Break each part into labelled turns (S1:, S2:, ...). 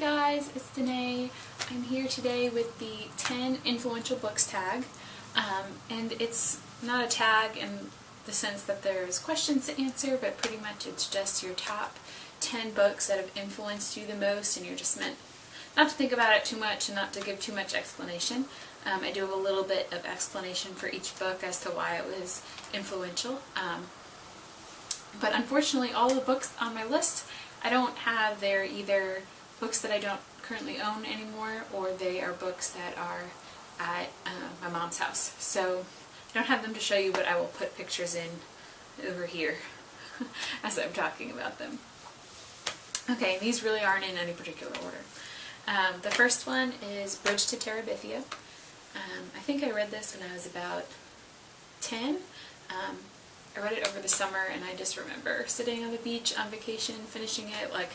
S1: guys, it's Danae. I'm here today with the 10 influential books tag, and it's not a tag in the sense that there's questions to answer, but pretty much it's just your top 10 books that have influenced you the most, and you're just meant not to think about it too much and not to give too much explanation. I do have a little bit of explanation for each book as to why it was influential, but unfortunately all the books on my list I don't have. They're either books that I don't currently own anymore, or they are books that are at my mom's house. So I don't have them to show you, but I will put pictures in over here as I'm talking about them. Okay, these really aren't in any particular order. The first one is Bridge to Terabithia. I think I read this when I was about 10. I read it over the summer, and I just remember sitting on the beach on vacation, finishing it, like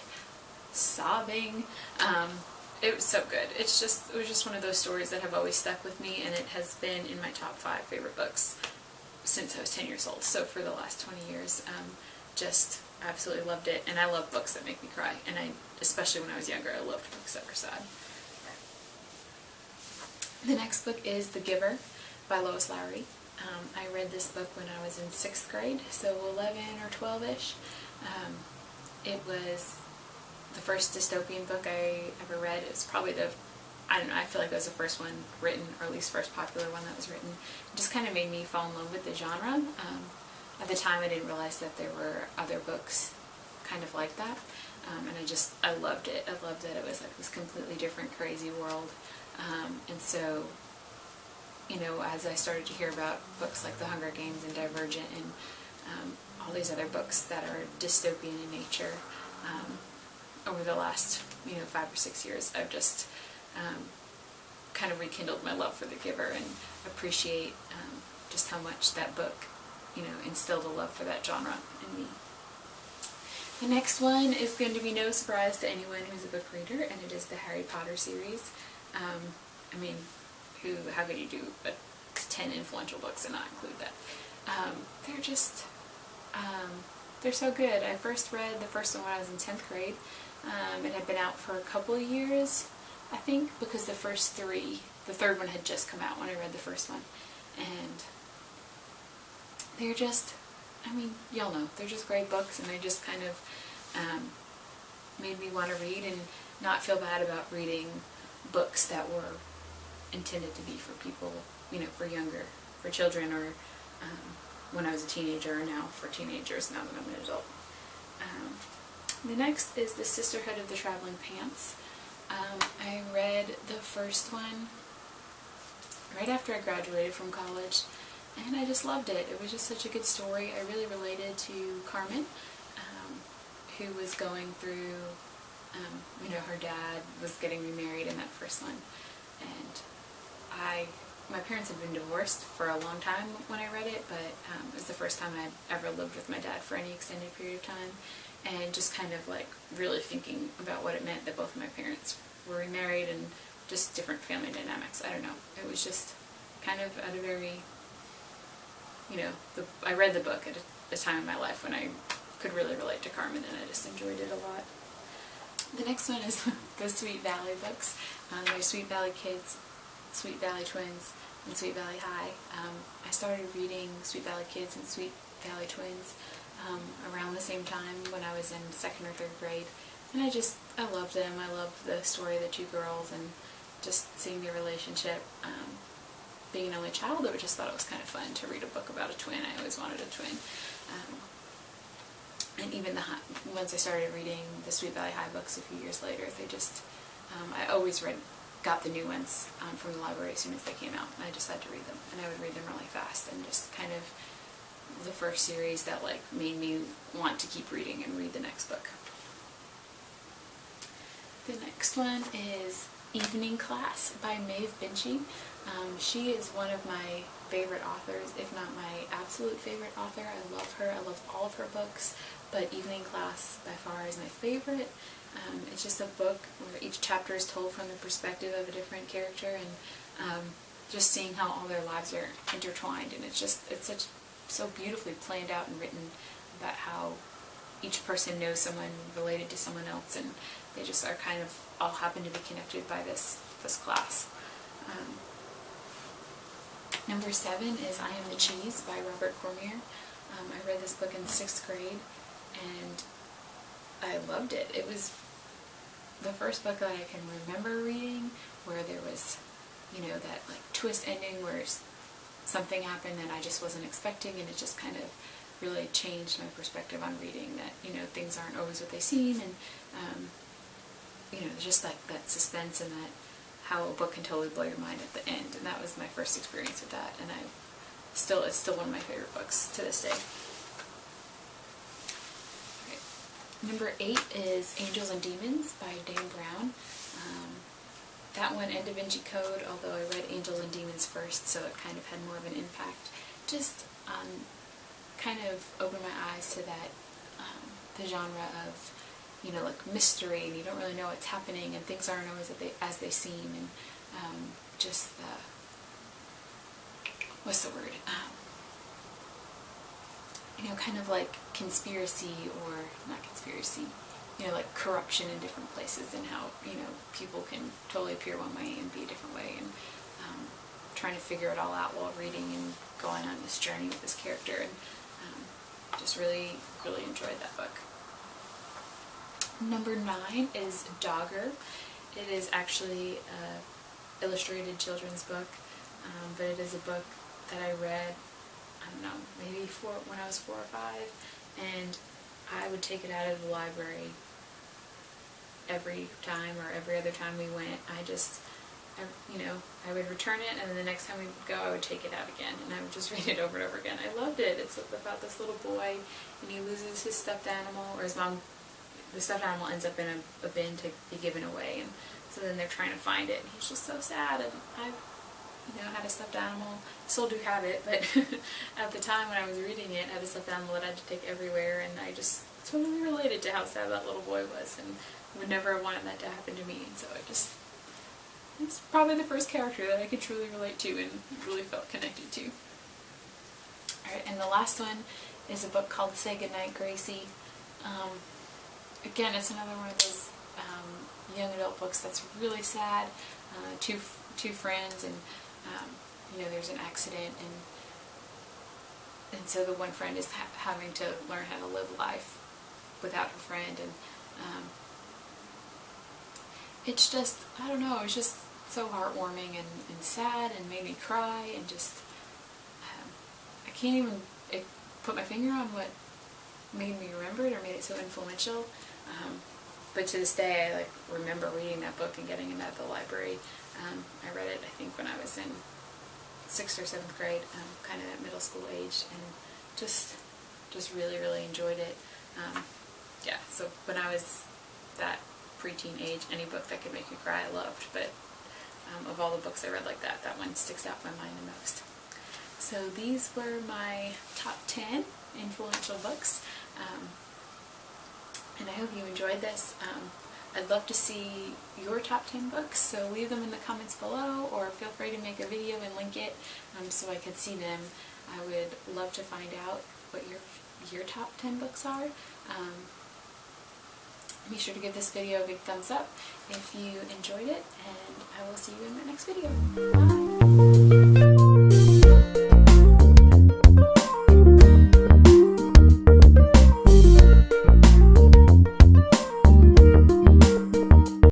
S1: sobbing. It was so good. It was just one of those stories that have always stuck with me, and it has been in my top 5 favorite books since I was 10 years old. So for the last 20 years, just absolutely loved it. And I love books that make me cry, and especially when I was younger, I loved books that were sad. The next book is The Giver by Lois Lowry. I read this book when I was in 6th grade, so 11 or 12-ish. It was the first dystopian book I ever read. It was probably I feel like it was the first one written, or at least first popular one that was written. It just kind of made me fall in love with the genre. At the time I didn't realize that there were other books kind of like that. And I loved it. I loved that it was like this completely different, crazy world. And so, you know, as I started to hear about books like The Hunger Games and Divergent and all these other books that are dystopian in nature, over the last, 5 or 6 years, I've just kind of rekindled my love for The Giver and appreciate just how much that book, instilled a love for that genre in me. The next one is going to be no surprise to anyone who's a book reader, and it is the Harry Potter series. How could you do 10 influential books and not include that? They're so good. I first read the first one when I was in 10th grade. It had been out for a couple of years, I think, because the third one had just come out when I read the first one. And they're just, y'all know, they're just great books, and they just kind of made me want to read and not feel bad about reading books that were intended to be for people, for children, or when I was a teenager, or now for teenagers, now that I'm an adult. The next is The Sisterhood of the Traveling Pants. I read the first one right after I graduated from college, and I just loved it. It was just such a good story. I really related to Carmen, who was going through, her dad was getting remarried in that first one, and my parents had been divorced for a long time when I read it, but it was the first time I'd ever lived with my dad for any extended period of time, and just kind of like really thinking about what it meant that both of my parents were remarried and just different family dynamics. I don't know. It was just kind of at a very, I read the book at a time in my life when I could really relate to Carmen, and I just enjoyed it a lot. The next one is the Sweet Valley books. There's Sweet Valley Kids, Sweet Valley Twins, and Sweet Valley High. I started reading Sweet Valley Kids and Sweet Valley Twins around the same time when I was in 2nd or 3rd grade, and I loved them. I loved the story of the 2 girls and just seeing their relationship. Being an only child, I just thought it was kind of fun to read a book about a twin. I always wanted a twin. And even once I started reading the Sweet Valley High books a few years later, they just, I always got the new ones from the library as soon as they came out, and I just had to read them, and I would read them really fast, and just kind of the first series that made me want to keep reading and read the next book. The next one is Evening Class by Maeve Binchy. She is one of my favorite authors, if not my absolute favorite author. I love her. I love all of her books, but Evening Class by far is my favorite. It's just a book where each chapter is told from the perspective of a different character, and just seeing how all their lives are intertwined, and it's so beautifully planned out and written about how each person knows someone related to someone else, and they just are kind of all happen to be connected by this class. Number 7 is I Am the Cheese by Robert Cormier. I read this book in 6th grade and I loved it. It was the first book that I can remember reading where there was, that like twist ending where something happened that I just wasn't expecting, and it just kind of really changed my perspective on reading, that, things aren't always what they seem, and, just like that suspense and that how a book can totally blow your mind at the end, and that was my first experience with that, and it's still one of my favorite books to this day. Okay. Number 8 is Angels and Demons by Dan Brown. That one and Da Vinci Code, although I read Angels and Demons first, so it kind of had more of an impact. Just kind of opened my eyes to that, the genre of, like mystery, and you don't really know what's happening, and things aren't always as they seem, and just what's the word? Kind of like conspiracy, or not conspiracy, like corruption in different places, and how, people can totally appear one way and be a different way, and trying to figure it all out while reading and going on this journey with this character, and just really, really enjoyed that book. Number 9 is Dogger. It is actually an illustrated children's book, but it is a book that I read, I don't know, maybe when I was 4 or 5, and I would take it out of the library every time or every other time we went. I would return it, and then the next time we would go, I would take it out again, and I would just read it over and over again. I loved it. It's about this little boy, and he loses his stuffed animal, or his mom, the stuffed animal ends up in a bin to be given away, and so then they're trying to find it, and he's just so sad, and I had a stuffed animal. I still do have it, but at the time when I was reading it, I had a stuffed animal that I had to take everywhere, and I just totally related to how sad that little boy was, and would never have wanted that to happen to me, and so it's probably the first character that I could truly relate to and really felt connected to. Alright, and the last one is a book called Say Goodnight, Gracie. Again, it's another one of those young adult books that's really sad. Two friends, and there's an accident, and so the one friend is having to learn how to live life without her friend, and it's just, I don't know, it's just so heartwarming and sad, and made me cry, and just I can't even put my finger on what made me remember it or made it so influential. But to this day, I remember reading that book and getting it at the library. I read it, I think, when I was in 6th or 7th grade, kind of at middle school age, and just really, really enjoyed it. Yeah, so when I was that preteen age, any book that could make you cry, I loved. But of all the books I read like that, that one sticks out in my mind the most. So these were my top 10 influential books. And I hope you enjoyed this. I'd love to see your top 10 books, so leave them in the comments below, or feel free to make a video and link it so I could see them. I would love to find out what your top 10 books are. Be sure to give this video a big thumbs up if you enjoyed it, and I will see you in my next video. Bye!